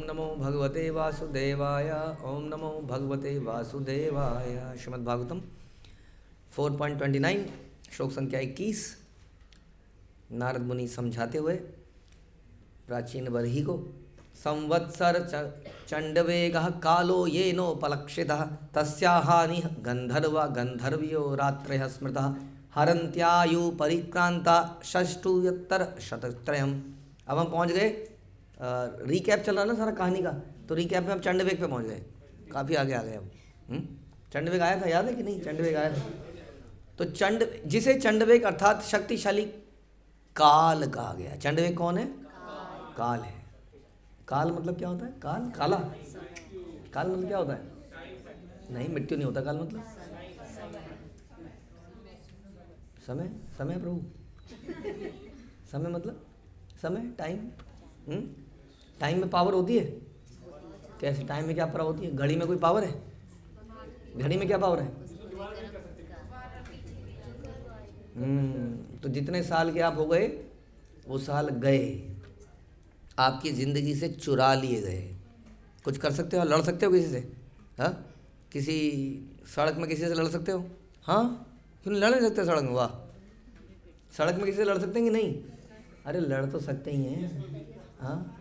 नमो भगवते वासुदेवाय। ओम नमो भगवते वासुदेवाय। श्रीमद् भागवतम 4.29 श्लोक संख्या 21। नारद मुनि समझाते हुए प्राचीन बरही को, संवत्सर चंडवेगः कालो येनोपलक्षितः तस्या हानि गंधर्व गंधर्व्यो रात्रयः स्मृतः हरन्त्यायु परिक्रांता षष्टुयत्तर शतत्रयम्। अब हम पहुंच गए, रिकैप चल रहा ना सारा कहानी का, तो रिकैप में हम चंडवेग पे पहुंच गए, काफ़ी आगे आ गए अब। चंडवेग आया था, याद है कि नहीं? चंडवेग आया था। तो जिसे चंडवेग अर्थात शक्तिशाली काल कहा गया। चंडवेग कौन है? काल है। काल मतलब क्या होता है? काल, काला। काल मतलब क्या होता है? नहीं, मृत्यु नहीं होता। काल मतलब समय। समय प्रभु, समय मतलब समय, टाइम। टाइम में पावर होती है? कैसे? टाइम में क्या पावर होती है? घड़ी में कोई पावर है? घड़ी में क्या पावर है? तो जितने साल के आप हो गए वो साल गए, आपकी ज़िंदगी से चुरा लिए गए। कुछ कर सकते हो? लड़ सकते हो किसी से? हाँ, किसी सड़क में किसी से लड़ सकते हो? हाँ, क्यों लड़ नहीं सकते सड़क में? वाह, सड़क में किसी से लड़ सकते हैं कि नहीं? अरे लड़ तो सकते ही हैं। हाँ,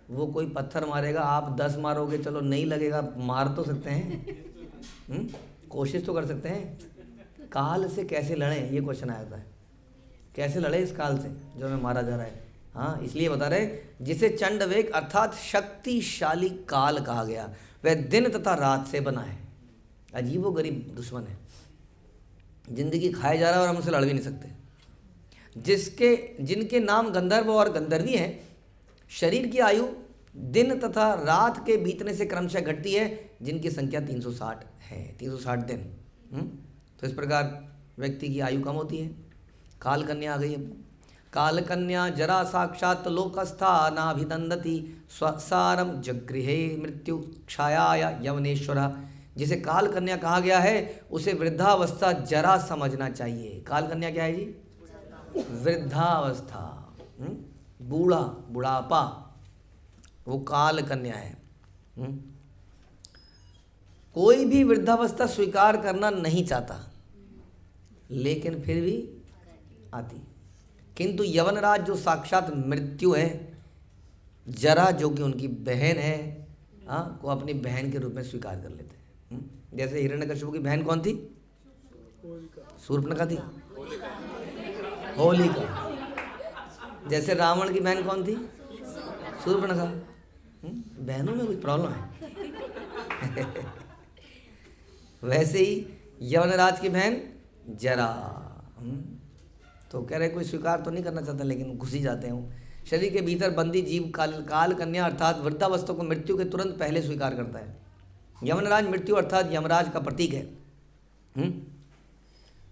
वो कोई पत्थर मारेगा, आप 10 मारोगे, चलो नहीं लगेगा, मार तो सकते हैं। कोशिश तो कर सकते हैं। काल से कैसे लड़ें, ये क्वेश्चन आया था। कैसे लड़े इस काल से जो हमें मारा जा रहा है? हाँ, इसलिए बता रहे, जिसे चंडवेग अर्थात शक्तिशाली काल कहा गया, वह दिन तथा रात से बना है। अजीबोगरीब दुश्मन है, जिंदगी खाया जा रहा है और हम उसे लड़ भी नहीं सकते। जिनके नाम गंधर्व और गंधर्वी हैं, शरीर की आयु दिन तथा रात के बीतने से क्रमशः घटती है, जिनकी संख्या 360 है, 360 दिन। तो इस प्रकार व्यक्ति की आयु कम होती है। काल कन्या आ गई है। काल कन्या जरा साक्षात लोकस्था नाभिदंदति स्वसारम जगृहे मृत्यु क्षाया यवनेश्वर। जिसे काल कन्या कहा गया है उसे वृद्धावस्था जरा समझना चाहिए। काल कन्या क्या है जी? वृद्धावस्था, बूढ़ा, बुढ़ापा, वो काल कन्या है। कोई भी वृद्धावस्था स्वीकार करना नहीं चाहता, लेकिन फिर भी आती। किंतु यवनराज जो साक्षात मृत्यु है, जरा जो कि उनकी बहन है, को अपनी बहन के रूप में स्वीकार कर लेते हैं। जैसे हिरण्यकशिपु की बहन कौन थी? शूर्पणखा थी, होलिका। जैसे रावण की बहन कौन थी? शूर्पणखा। बहनों में कुछ प्रॉब्लम है। वैसे ही यवनराज की बहन जरा। तो कह रहे कोई स्वीकार तो नहीं करना चाहता, लेकिन घुस ही जाते हैं। शरीर के भीतर बंदी जीव काल कन्या अर्थात वृद्धावस्था को मृत्यु के तुरंत पहले स्वीकार करता है। यमनराज मृत्यु अर्थात यमराज का प्रतीक है।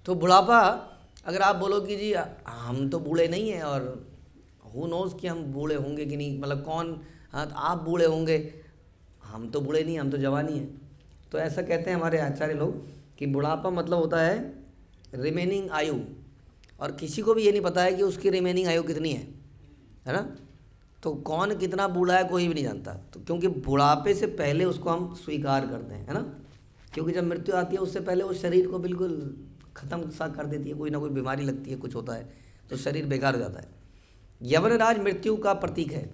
तो बुढ़ापा, अगर आप बोलो कि जी हम तो बूढ़े नहीं हैं, और हु नोज़ कि हम बूढ़े होंगे कि नहीं, मतलब कौन, हाँ तो आप बूढ़े होंगे, हम तो बूढ़े नहीं, हम तो जवानी हैं। तो ऐसा कहते हैं हमारे आचार्य लोग कि बुढ़ापा मतलब होता है रिमेनिंग आयु, और किसी को भी ये नहीं पता है कि उसकी रिमेनिंग आयु कितनी है ना। तो कौन कितना बूढ़ा है कोई भी नहीं जानता, तो क्योंकि बुढ़ापे से पहले उसको हम स्वीकार करते हैं, है ना। क्योंकि जब मृत्यु आती है उससे पहले वो शरीर को बिल्कुल ख़त्म सा कर देती है, कोई ना कोई बीमारी लगती है, कुछ होता है, तो शरीर बेकार हो जाता है। यमराज मृत्यु का प्रतीक है।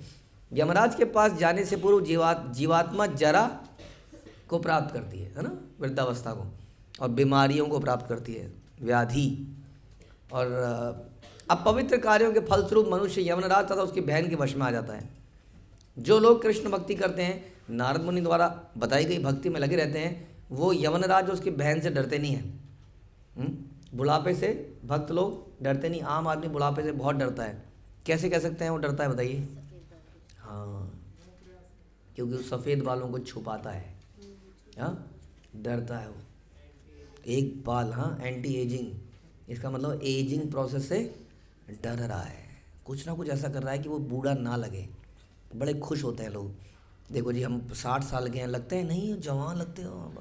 यमराज के पास जाने से पूर्व जीवात्मा जरा को प्राप्त करती है ना, वृद्धावस्था को, और बीमारियों को प्राप्त करती है, व्याधि। और अपवित्र कार्यों के फलस्वरूप मनुष्य यमराज तथा उसकी बहन के वश में आ जाता है। जो लोग कृष्ण भक्ति करते हैं, नारद मुनि द्वारा बताई गई भक्ति में लगे रहते हैं, वो यमराज और उसकी बहन से डरते नहीं हैं। बुढ़ापे से भक्त लोग डरते नहीं। आम आदमी बुढ़ापे से बहुत डरता है। कैसे कह सकते हैं वो डरता है, बताइए? हाँ, क्योंकि वो सफ़ेद बालों को छुपाता है। हाँ, डरता है वो। एक बाल, हाँ, एंटी एजिंग, इसका मतलब एजिंग प्रोसेस से डर रहा है, कुछ ना कुछ ऐसा कर रहा है कि वो बूढ़ा ना लगे। बड़े खुश होते हैं लोग, देखो जी हम 60 साल के हैं, लगते हैं नहीं जवान लगते हो,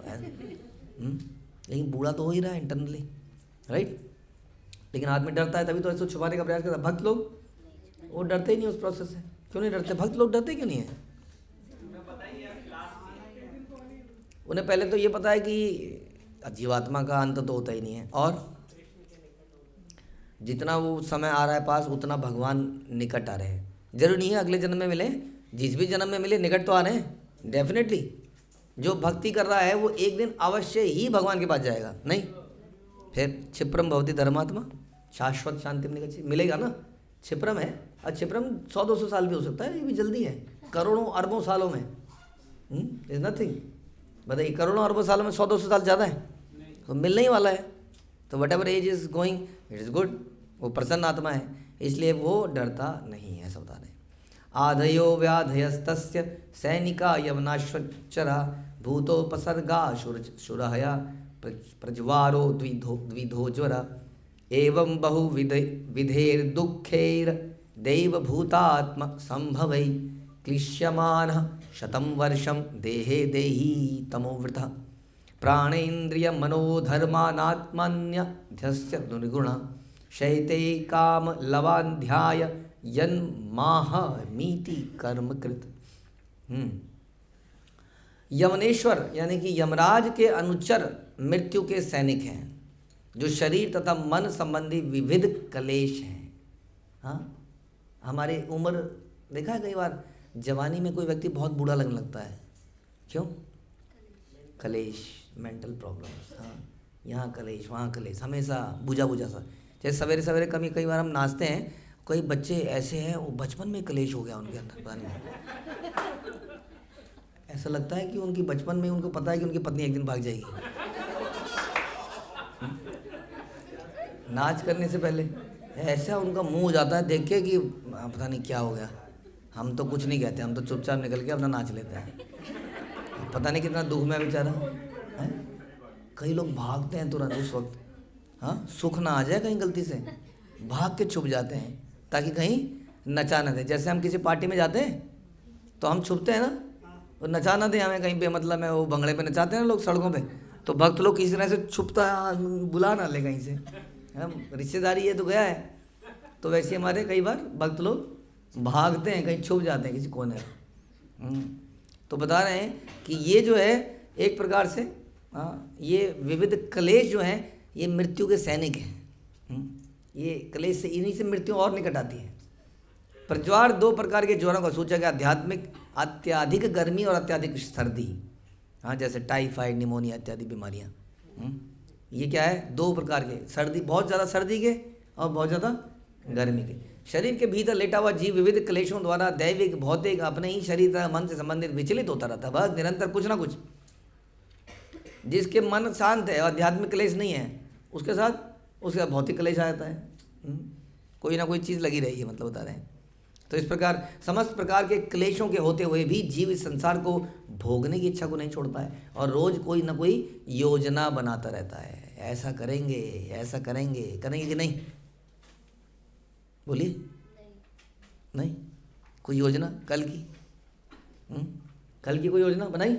लेकिन बूढ़ा तो हो ही रहा है इंटरनली, राइट। लेकिन आदमी डरता है, तभी तो ऐसे छुपाने का प्रयास करता है। भक्त लोग वो डरते ही नहीं उस प्रोसेस से। क्यों नहीं डरते? भक्त लोग डरते क्यों नहीं है? उन्हें पहले तो ये पता है कि जीवात्मा का अंत तो होता ही नहीं है, और जितना वो समय आ रहा है पास उतना भगवान निकट आ रहे हैं। जरूरी नहीं है अगले जन्म में मिले, जिस भी जन्म में मिले निकट तो आ रहे हैं डेफिनेटली। जो भक्ति कर रहा है वो एक दिन अवश्य ही भगवान के पास जाएगा। नहीं फिर क्षिप्रम भवति धर्मात्मा शाश्वत शांति मिलेगा ना। क्षिप्रम है, और क्षिप्रम 100-200 साल भी हो सकता है, ये भी जल्दी है, करोड़ों अरबों सालों में इज नथिंग। बताइए करोड़ों अरबों सालों में 100-200 साल ज़्यादा है, तो मिलने ही वाला है। तो whatever age is going it is good. वो प्रसन्न आत्मा है, इसलिए वो डरता नहीं है, ऐसा बता रहे हैं। आधयो व्याधयस्तस्य सैनिका यवनाश्वचरा भूतोपसर्गा शुरहया प्रज्वारो द्विधोज्वरा एवं बहुविधैर्दुःखैर् दैवभूतात्म संभवै क्लिश्यमानः शतं वर्षं देहे देही तमोवृतः प्राणेन्द्रिय मनोधर्मानात्मन्यध्यस्य दुर्गुण शैते काम लवाध्याय यन्माहमीति कर्मकृत। यमनेश्वर यानी कि यमराज के अनुचर मृत्यु के सैनिक हैं, जो शरीर तथा मन संबंधी विविध क्लेश हैं। हाँ, हमारी उम्र देखा है कई बार जवानी में कोई व्यक्ति बहुत बूढ़ा लगने लगता है, क्यों? क्लेश, मेंटल प्रॉब्लम्स। हाँ, यहाँ क्लेश वहाँ क्लेश, हमेशा बुझा बुझा सा। जैसे सवेरे सवेरे कई बार हम नाचते हैं, कई बच्चे ऐसे हैं वो बचपन में क्लेश हो गया उनके अंदर, पता नहीं ऐसा लगता है कि उनकी बचपन में उनको पता है कि उनकी पत्नी एक दिन भाग जाएगी। नाच करने से पहले ऐसा उनका मुंह हो जाता है देख के कि पता नहीं क्या हो गया। हम तो कुछ नहीं कहते, हम तो चुपचाप निकल के अपना नाच लेते हैं। पता नहीं कितना दुख में बेचारा है। कई लोग भागते हैं तुरंत उस वक्त, हाँ, सुख ना आ जाए कहीं गलती से, भाग के छुप जाते हैं ताकि कहीं नचा ना दे। जैसे हम किसी पार्टी में जाते हैं तो हम छुपते हैं ना, और नचा ना दे हमें कहीं पे, मतलब है वो भंगड़े पे नचाते हैं ना लोग सड़कों पे, तो भक्त लोग किसी तरह से छुपता है, बुला ना ले कहीं से, रिश्तेदारी ये तो गया है। तो वैसे हमारे कई बार भक्त लोग भागते हैं, कहीं छुप जाते हैं किसी कोने में। तो बता रहे हैं कि ये जो है एक प्रकार से, हाँ, ये विविध क्लेश जो हैं ये मृत्यु के सैनिक हैं। ये क्लेश से, इन्हीं से मृत्यु और निकट आती है। प्रज्वार 2 प्रकार के ज्वरों का सूचक है, आध्यात्मिक अत्यधिक गर्मी और अत्यधिक सर्दी। हाँ, जैसे टाइफाइड, निमोनिया इत्यादि बीमारियाँ। ये क्या है? 2 प्रकार के, सर्दी, बहुत ज़्यादा सर्दी के और बहुत ज़्यादा गर्मी के। शरीर के भीतर लेटा हुआ जीव विविध क्लेशों द्वारा दैविक भौतिक अपने ही शरीर तथा मन से संबंधित विचलित होता रहता है, बस निरंतर कुछ ना कुछ। जिसके मन शांत है और आध्यात्मिक क्लेश नहीं है, उसके साथ उसका भौतिक क्लेश आ जाता है। कोई ना कोई चीज़ लगी रही है, मतलब बता रहे हैं। तो इस प्रकार समस्त प्रकार के क्लेशों के होते हुए भी जीव इस संसार को भोगने की इच्छा को नहीं छोड़ता है, और रोज कोई ना कोई योजना बनाता रहता है। ऐसा करेंगे, ऐसा करेंगे, करेंगे कि नहीं? बोलिए। नहीं कोई योजना कल की? कल की कोई योजना बनाई?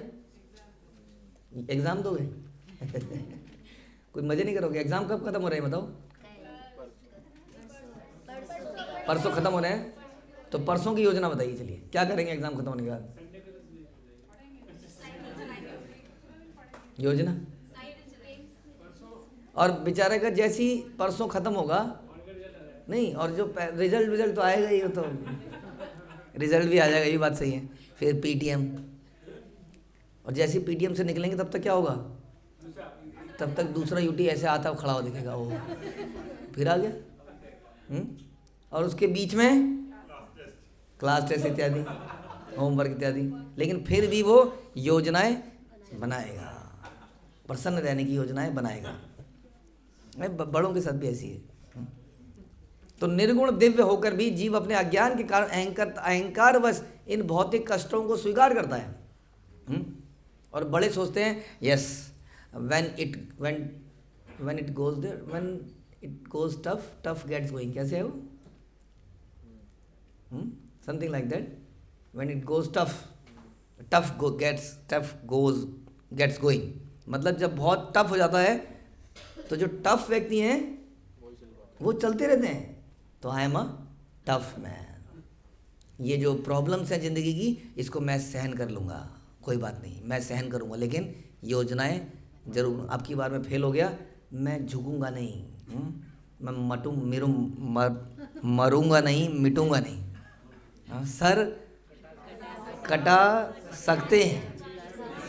एग्ज़ाम दोगे? कोई मज़े नहीं करोगे? एग्ज़ाम कब ख़त्म हो रहे हैं बताओ? परसों ख़त्म हो रहे हैं, तो परसों की योजना बताइए। चलिए क्या करेंगे एग्ज़ाम ख़त्म होने के बाद? योजना। और बेचारे का जैसी परसों ख़त्म होगा नहीं, और जो रिजल्ट तो आएगा ही, तो रिजल्ट भी आ जाएगा, ये बात सही है। फिर पीटीएम, और जैसे पीटीएम से निकलेंगे तब तक क्या होगा? तब तक दूसरा यूटी ऐसे आता खड़ा हो दिखेगा, वो फिर आ गया। और उसके बीच में क्लास टेस्ट इत्यादि, होमवर्क इत्यादि, लेकिन फिर भी वो योजनाएं बनाएगा, प्रसन्न रहने की योजनाएं बनाएगा। बड़ों के साथ भी ऐसी है। तो निर्गुण दिव्य होकर भी जीव अपने अज्ञान के कारण अहंकारवश इन भौतिक कष्टों को स्वीकार करता है। और बड़े सोचते हैं yes when it goes tough gets going, कैसे है वो? Something like that. When it goes tough gets going, मतलब जब बहुत टफ हो जाता है तो जो टफ व्यक्ति हैं वो चलते रहते हैं। तो I am a tough man, ये जो प्रॉब्लम्स हैं ज़िंदगी की, इसको मैं सहन कर लूँगा, कोई बात नहीं, मैं सहन करूँगा, लेकिन योजनाएं जरूर। अब की बार मैं फेल हो गया, मैं झुकूंगा नहीं, मैं मरूंगा नहीं, मिटूंगा नहीं। हाँ, सर कटा सकते हैं,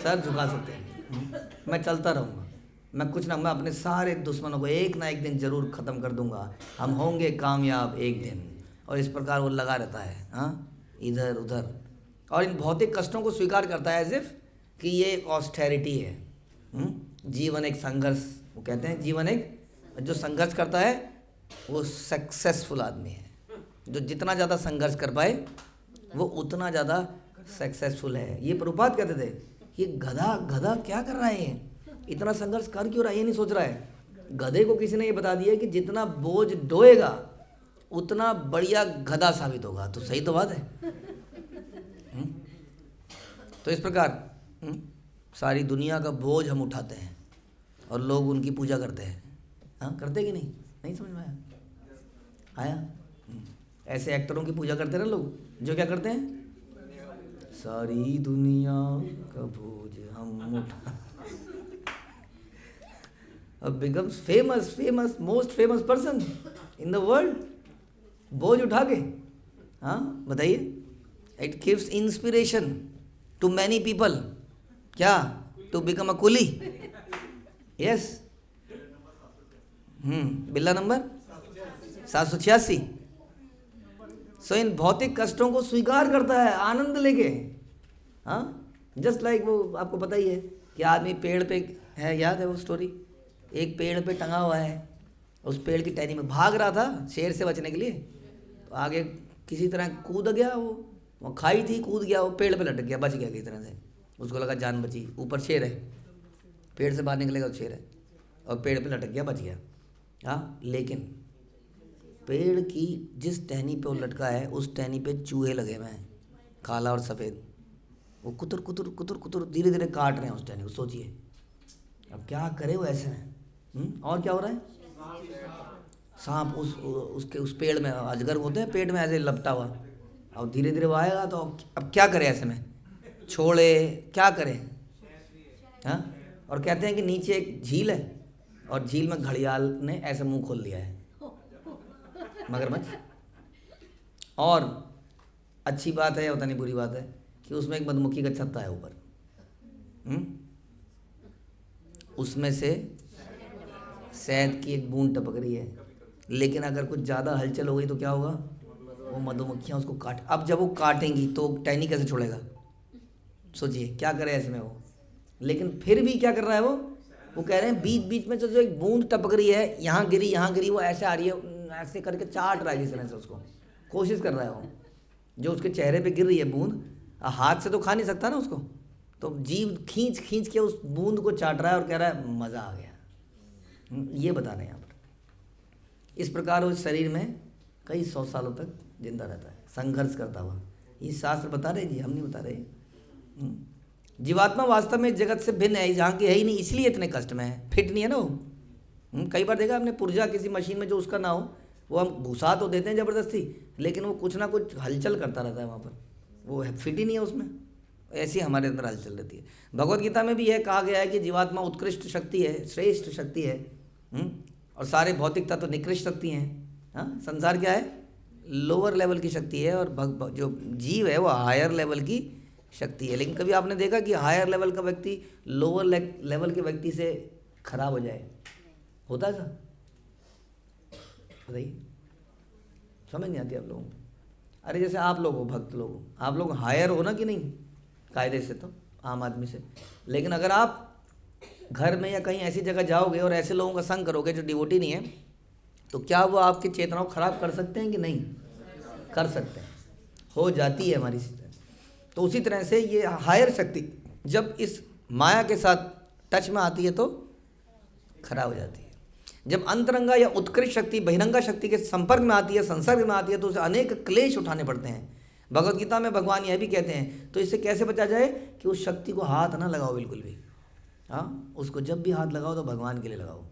सर झुका सकते हैं, मैं चलता रहूँगा, मैं कुछ ना, मैं अपने सारे दुश्मनों को एक ना एक दिन जरूर ख़त्म कर दूंगा, हम होंगे कामयाब एक दिन। और इस प्रकार वो लगा रहता है, हाँ, इधर उधर, और इन भौतिक कष्टों को स्वीकार करता है एज इफ कि ये एक ऑस्टेरिटी है। जीवन एक संघर्ष, वो कहते हैं जीवन एक, जो संघर्ष करता है वो सक्सेसफुल आदमी है। जो जितना ज़्यादा संघर्ष कर पाए वो उतना ज़्यादा सक्सेसफुल है। ये प्रभुपाद कहते थे, ये गधा गधा क्या कर रहा है, इतना संघर्ष कर क्यों रहा है, ये नहीं सोच रहा है। गधे को किसी ने ये बता दिया कि जितना बोझ ढोएगा उतना बढ़िया गधा साबित होगा, तो सही तो बात है। तो इस प्रकार सारी दुनिया का बोझ हम उठाते हैं और लोग उनकी पूजा करते हैं। हाँ, करते कि नहीं, नहीं समझ में आया? ऐसे एक्टरों की पूजा करते हैं ना लोग, जो क्या करते हैं, सारी दुनिया का बोझ हम उठा, अब becomes famous most famous person in the world, बोझ उठा के। हाँ बताइए, it gives inspiration to many people, क्या, to become a coolie. Yes, बिल्ला नंबर 786। सो इन भौतिक कष्टों को स्वीकार करता है आनंद लेके। हाँ, जस्ट लाइक वो आपको पता ही है कि आदमी पेड़ पे है, याद है वो स्टोरी, एक पेड़ पे टंगा हुआ है, उस पेड़ की टहनी में भाग रहा था शेर से बचने के लिए, तो आगे किसी तरह कूद गया, वो खाई थी, कूद गया, वो पेड़ पे लटक गया, बच गया किसी तरह से, उसको लगा जान बची, ऊपर शेर है, पेड़ से बाहर निकलेगा तो शेर है, और पेड़ पे लटक गया, बच गया। हाँ, लेकिन पेड़ की जिस टहनी पे वो लटका है उस टहनी पे चूहे लगे हुए हैं, काला और सफ़ेद, वो कुतर कुतर कुतर कुतर धीरे धीरे काट रहे हैं उस टहनी को। सोचिए अब क्या करे वो ऐसे में। और क्या हो रहा है, सांप उस पेड़ में, अजगर होते हैं पेड़ में ऐसे लपटा हुआ, और धीरे धीरे वो आएगा, तो अब क्या करे ऐसे में, छोड़े क्या करे। हाँ, और कहते हैं कि नीचे एक झील है और झील में घड़ियाल ने ऐसे मुंह खोल लिया है, मगरमच्छ। और अच्छी बात है या पता नहीं बुरी बात है कि उसमें एक मधुमक्खी का छत्ता है ऊपर, उसमें से शहद की एक बूंद टपक रही है, लेकिन अगर कुछ ज़्यादा हलचल हो गई तो क्या होगा, वो मधुमक्खियाँ उसको काट, अब जब वो काटेंगी तो टहनी कैसे छोड़ेगा, सोचिए क्या करे ऐसे में वो। लेकिन फिर भी क्या कर रहा है वो कह रहे हैं बीच बीच में जो एक बूंद टपक रही है, यहाँ गिरी, वो ऐसे आ रही है, ऐसे करके चाट रहा है किस तरह से, उसको कोशिश कर रहा है वो, जो उसके चेहरे पे गिर रही है बूंद, हाथ से तो खा नहीं सकता ना उसको, तो जीभ खींच खींच के उस बूंद को चाट रहा है और कह रहा है मज़ा आ गया। ये बता रहे हैं यहाँ पर। इस प्रकार उस शरीर में कई 100 सालों तक जिंदा रहता है, संघर्ष करता हुआ। ये शास्त्र बता रहे जी, हम नहीं बता रहे। जीवात्मा वास्तव में जगत से भिन्न है, जहाँ की है ही नहीं, इसलिए इतने कष्ट में है, फिट नहीं है ना वो। कई बार देखा आपने पुर्जा किसी मशीन में जो उसका ना हो, वो हम घुसा तो देते हैं ज़बरदस्ती, लेकिन वो कुछ ना कुछ हलचल करता रहता है वहाँ पर, वो फिट ही नहीं है उसमें। ऐसी हमारे अंदर हलचल रहती है। भगवत गीता में भी यह कहा गया है कि जीवात्मा उत्कृष्ट शक्ति है, श्रेष्ठ शक्ति है, और सारे भौतिक तत्व निकृष्ट शक्ति हैं। हाँ, संसार क्या है, लोअर लेवल की शक्ति है, और जो जीव है वो हायर लेवल की शक्ति है। लेकिन कभी आपने देखा कि हायर लेवल का व्यक्ति लोअर लेवल के व्यक्ति से खराब हो जाए, होता है ऐसा? बताइए, समझ नहीं आती आप लोगों को? अरे जैसे आप लोग हो, भक्त लोग हो, आप लोग हायर हो ना कि नहीं, कायदे से तो आम आदमी से, लेकिन अगर आप घर में या कहीं ऐसी जगह जाओगे और ऐसे लोगों का संग करोगे जो डिवोटी नहीं है, तो क्या वो आपकी चेतनाओं को खराब कर सकते हैं कि नहीं कर सकते हैं? हो जाती है हमारी। तो उसी तरह से ये हायर शक्ति जब इस माया के साथ टच में आती है तो खराब हो जाती है। जब अंतरंगा या उत्कृष्ट शक्ति बहिरंगा शक्ति के संपर्क में आती है, संसर्ग में आती है, तो उसे अनेक क्लेश उठाने पड़ते हैं। भगवत गीता में भगवान यह भी कहते हैं, तो इससे कैसे बचा जाए कि उस शक्ति को हाथ ना लगाओ बिल्कुल भी। हाँ, उसको जब भी हाथ लगाओ तो भगवान के लिए लगाओ,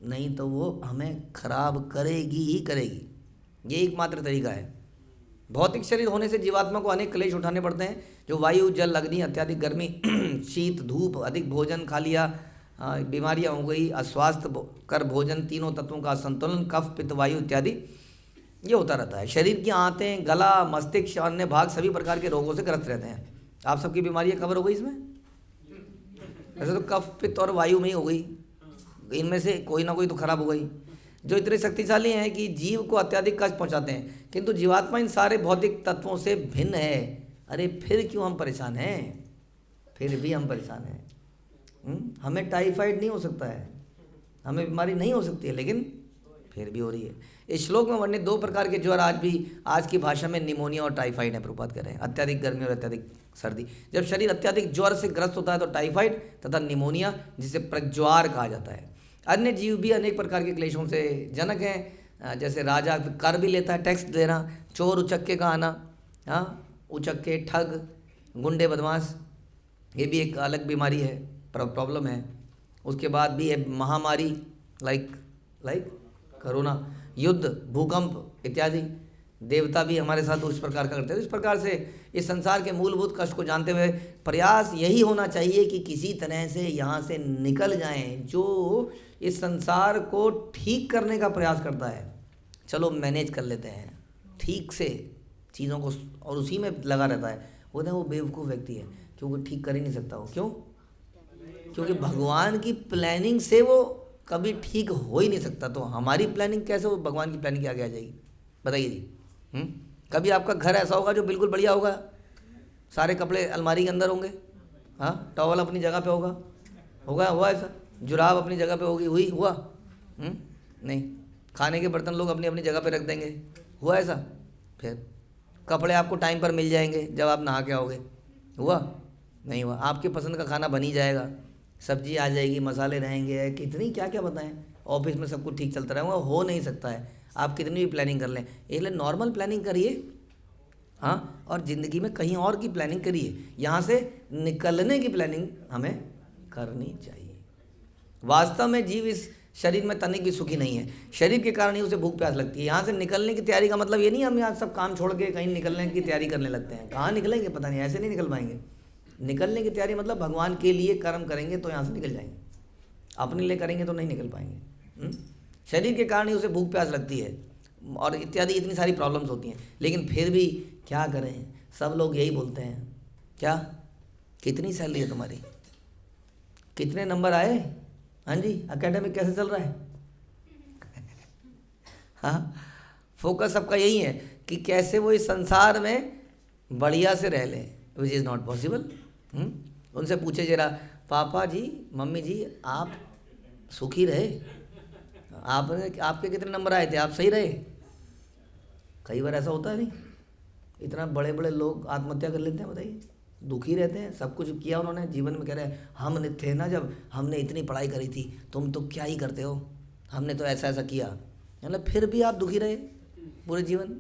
नहीं तो वो हमें खराब करेगी ही करेगी। ये एकमात्र तरीका है। भौतिक शरीर होने से जीवात्मा को अनेक क्लेश उठाने पड़ते हैं, जो वायु, जल, अग्नि, अत्यधिक गर्मी, शीत, धूप, अधिक भोजन खा लिया, बीमारियां हो गई, अस्वास्थ्य कर भोजन, तीनों तत्वों का असंतुलन, कफ, पित्त, वायु इत्यादि ये होता रहता है। शरीर की आंतें, गला, मस्तिष्क, अन्य भाग सभी प्रकार के रोगों से ग्रस्त रहते हैं। आप सबकी बीमारियां कवर हो गई इसमें? वैसे तो कफ, पित्त और वायु में ही हो गई, इनमें से कोई ना कोई तो खराब हो गई। जो इतने शक्तिशाली हैं कि जीव को अत्यधिक कष्ट पहुंचाते हैं, किंतु जीवात्मा इन सारे भौतिक तत्वों से भिन्न है। अरे फिर क्यों हम परेशान हैं? फिर भी हम परेशान हैं। हमें टाइफाइड नहीं हो सकता है, हमें बीमारी नहीं हो सकती है, लेकिन फिर भी हो रही है। इस श्लोक में वर्णित 2 प्रकार के ज्वर आज भी आज की भाषा में निमोनिया और टाइफाइड है। प्रभुपाद कह रहे हैं अत्यधिक गर्मी और अत्यधिक सर्दी। जब शरीर अत्यधिक ज्वर से ग्रस्त होता है तो टाइफाइड तथा निमोनिया, जिसे प्रज्वार कहा जाता है। अन्य जीव भी अनेक प्रकार के क्लेशों से जनक हैं, जैसे राजा कर भी लेता है, टैक्स देना, चोर उचक्के का आना, उचक्के, ठग, गुंडे, बदमाश, ये भी एक अलग बीमारी है, प्रॉब्लम है। उसके बाद भी है महामारी, लाइक कोरोना, युद्ध, भूकंप इत्यादि। देवता भी हमारे साथ उस प्रकार का करते हैं। इस प्रकार से इस संसार के मूलभूत कष्ट को जानते हुए प्रयास यही होना चाहिए कि किसी तरह से यहाँ से निकल जाएं। जो इस संसार को ठीक करने का प्रयास करता है, चलो मैनेज कर लेते हैं ठीक से चीज़ों को, और उसी में लगा रहता है, वो बेवकूफ़ व्यक्ति है, क्योंकि ठीक कर ही नहीं सकता वो। क्यों? क्योंकि भगवान की प्लानिंग से वो कभी ठीक हो ही नहीं सकता। तो हमारी प्लानिंग कैसे वो भगवान की प्लानिंग के आगे आ जाएगी? बताइए जी। कभी आपका घर ऐसा होगा जो बिल्कुल बढ़िया होगा, सारे कपड़े अलमारी के अंदर होंगे, टॉवल अपनी जगह पे होगा, हुआ ऐसा? जुराब अपनी जगह पे होगी, हुआ? नहीं। खाने के बर्तन लोग अपनी अपनी जगह पे रख देंगे, हुआ ऐसा? फिर कपड़े आपको टाइम पर मिल जाएंगे जब आप नहा के आओगे, हुआ? नहीं हुआ। आपके पसंद का खाना बन ही जाएगा, सब्जी आ जाएगी, मसाले रहेंगे, कितनी क्या क्या बताएं। ऑफिस में सब कुछ ठीक चलता रहेगा, हो नहीं सकता है। आप कितनी भी प्लानिंग कर लें, इसलिए नॉर्मल प्लानिंग करिए, और ज़िंदगी में कहीं और की प्लानिंग करिए। यहाँ से निकलने की प्लानिंग हमें करनी चाहिए। वास्तव में जीव इस शरीर में तनिक भी सुखी नहीं है। शरीर के कारण ही उसे भूख प्यास लगती है। यहाँ से निकलने की तैयारी का मतलब ये नहीं हम यहाँ सब काम छोड़ के कहीं निकलने की तैयारी करने लगते हैं। कहाँ निकलेंगे पता नहीं, ऐसे नहीं निकल पाएंगे। निकलने की तैयारी मतलब भगवान के लिए कर्म करेंगे तो यहाँ से निकल जाएंगे, अपने लिए करेंगे तो नहीं निकल पाएंगे। शरीर के कारण ही उसे भूख प्यास लगती है और इत्यादि इतनी सारी प्रॉब्लम्स होती हैं। लेकिन फिर भी क्या करें, सब लोग यही बोलते हैं, क्या कितनी सैलरी है तुम्हारी, कितने नंबर आए, हाँ जी, एकेडमिक कैसे चल रहा है। हाँ, फोकस सबका यही है कि कैसे वो इस संसार में बढ़िया से रह लें, विच इज़ नॉट पॉसिबल। उनसे पूछे जरा, पापा जी, मम्मी जी, आप सुखी रहे, आपके कितने नंबर आए थे, आप सही रहे? कई बार ऐसा होता है नहीं? इतना बड़े बड़े लोग आत्महत्या कर लेते हैं, बताइए, दुखी रहते हैं, सब कुछ किया उन्होंने जीवन में, कह रहे हैं हमने थे ना जब हमने इतनी पढ़ाई करी थी, तुम तो क्या ही करते हो, हमने तो ऐसा ऐसा किया, मतलब फिर भी आप दुखी रहे पूरे जीवन।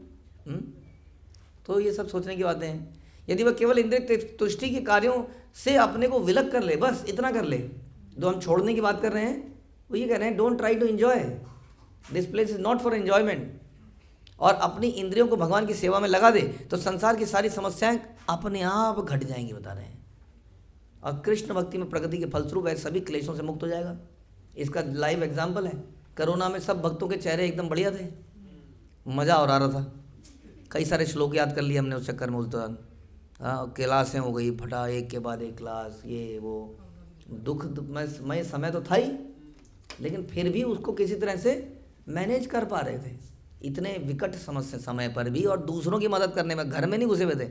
तो ये सब सोचने की बातें हैं। यदि वह केवल इंद्रिय तुष्टि के कार्यों से अपने को विलग कर ले, बस इतना कर ले, जो हम छोड़ने की बात कर रहे हैं वो ये कह रहे हैं, don't try to enjoy, this place is not for enjoyment, और अपनी इंद्रियों को भगवान की सेवा में लगा दे तो संसार की सारी समस्याएं अपने आप घट जाएंगी, बता रहे हैं। और कृष्ण भक्ति में प्रगति के फलस्वरूप वह सभी क्लेशों से मुक्त हो जाएगा। इसका लाइव एग्जाम्पल है, कोरोना में सब भक्तों के चेहरे एकदम बढ़िया थे, मज़ा और आ रहा था। कई सारे श्लोक याद कर लिए हमने उस चक्कर में उस दौरान। क्लासें हो गई फटा, एक के बाद एक क्लास, ये वो दुख में समय तो था ही, लेकिन फिर भी उसको किसी तरह से मैनेज कर पा रहे थे, इतने विकट समस्या समय पर भी, और दूसरों की मदद करने में, घर में नहीं घुसे हुए थे,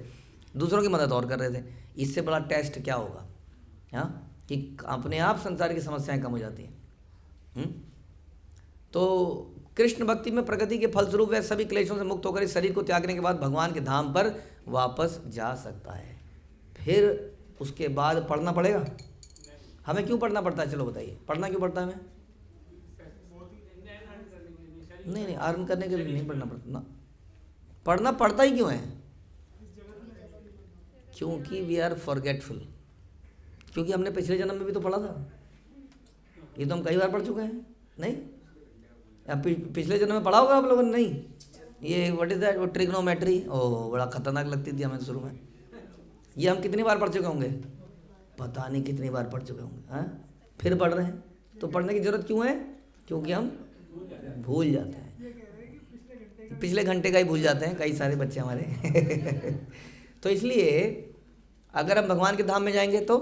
दूसरों की मदद और कर रहे थे। इससे बड़ा टेस्ट क्या होगा, कि अपने आप संसार की समस्याएं कम हो जाती हैं। तो कृष्ण भक्ति में प्रगति के फलस्वरूप वह सभी क्लेशों से मुक्त होकर इस शरीर को त्यागने के बाद भगवान के धाम पर वापस जा सकता है। फिर उसके बाद पढ़ना पड़ेगा। हमें क्यों पढ़ना पड़ता है, चलो बताइए, पढ़ना क्यों पड़ता है हमें? नहीं, अर्न करने के लिए नहीं पढ़ना पड़ता ना। पढ़ना पड़ता ही क्यों है? क्योंकि वी आर फॉरगेटफुल, क्योंकि हमने पिछले जन्म में भी तो पढ़ा था, ये तो हम कई बार पढ़ चुके हैं। नहीं, पिछले जन्म में पढ़ा होगा आप लोगों ने? नहीं, ये व्हाट इज दैट, वो ट्रिग्नोमेट्री, ओह बड़ा खतरनाक लगती थी हमें शुरू में। ये हम कितनी बार पढ़ चुके होंगे, पता नहीं कितनी बार पढ़ चुके होंगे। हाँ, फिर पढ़ रहे हैं। तो पढ़ने की ज़रूरत क्यों है? क्योंकि हम भूल जाते हैं, पिछले घंटे का ही भूल जाते हैं कई सारे बच्चे हमारे। तो इसलिए अगर हम भगवान के धाम में जाएंगे तो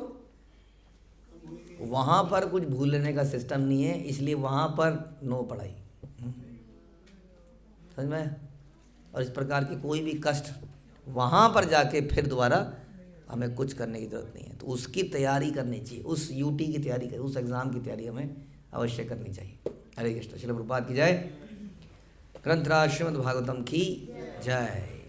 वहाँ पर कुछ भूलने का सिस्टम नहीं है, इसलिए वहाँ पर नो पढ़ाई। समझ में? और इस प्रकार की कोई भी कष्ट वहाँ पर जाके फिर दोबारा हमें कुछ करने की ज़रूरत नहीं है। तो उसकी तैयारी करनी चाहिए, उस यूटी की तैयारी करें, उस एग्ज़ाम की तैयारी हमें अवश्य करनी चाहिए। हरे कृष्ण। श्रील प्रभुपाद की जय। ग्रंथराज श्रीमद् भागवतम की जय।